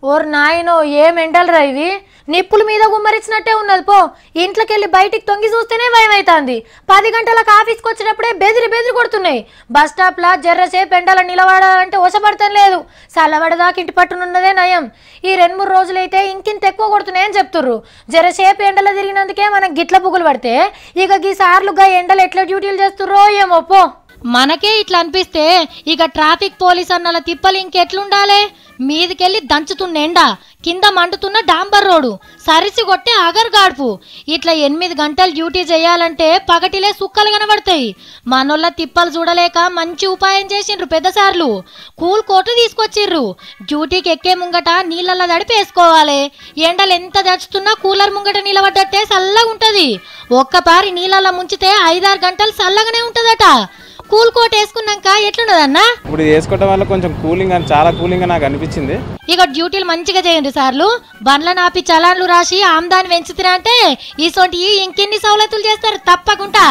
or నాయనో ఏం ఎండలరా ఇవి నిప్పుల మీద గుమ్మరించినట్టే ఉన్నది పో ఇంట్లోకెళ్ళి బయటికి తొంగి చూస్తేనే భయం అవుతుంది 10 గంటలకు ఆఫీస్కి వచ్చేటప్పుడే బెదిరి కొడుతున్నాయి బస్ స్టాప్లా జర్రసేపు ఎండల నిలబడాలంటే వశపడతాం లేదు చల్లబడదాకా ఇంటి పట్టునున్నదే నయం ఈ 2-3 రోజులైతే ఇంకింత ఎక్కువ కొడుతున్నాయని చెప్తుర్రు జర్రసేపు ఎండలో తిరిగినందుకే మనకు గిట్ల పుగులు పడితే ఇక ఈ సార్లుగా ఎండలు ఎట్లా డ్యూటీలు చేస్తుర్రో ఏమో పో మనకే ఇట్లా అనిపిస్తే ఇక ట్రాఫిక్ పోలీస్ అన్నల తిప్పలు ఇంకెట్లుండాలే మీదికెళ్ళి దంచుతున్న ఎండ కింద మండుతున్న డాంబర్ రోడ్డు సరిసి కొట్టే అగర్ గాడ్పు ఇట్లా 8 గంటలు డ్యూటీ చేయాలంటే పగటిలే సుక్కలు కనబడతాయి మనోళ్ళ తిప్పలు చూడలేక మంచి ఉపాయం చేసిండ్రు పెద్దసార్లు కూల్ కోటు తీసుకొచ్చిర్రు డ్యూటీకి ఎక్కే ముంగట నీళ్ళల్లో దడిపేసుకోవాలి ఎండలు ఎంత దడుచుతున్నా కూలర్ ముంగట నిలబడ్డట్టే చల్లగా ఉంటది ఒక్కపారి నీళ్ళల్లో ముంచితే 5-6 గంటలు చల్లగానే ఉంటదట కూల్ కోట్ వేసుకున్నాక ఎట్లున్నదన్నా ఇప్పుడు వేసుకోవడం వల్ల కొంచెం కూలింగ్ అని చాలా కూలింగ్ నాకు అనిపించింది ఇక డ్యూటీలు మంచిగా చేయండి సార్లు బండ్ల నాపి చలాన్లు రాసి ఆమ్దాన్ని పెంచుతురా అంటే ఈ సొంటి ఇంకెన్ని సౌలతులు చేస్తారు తప్పకుండా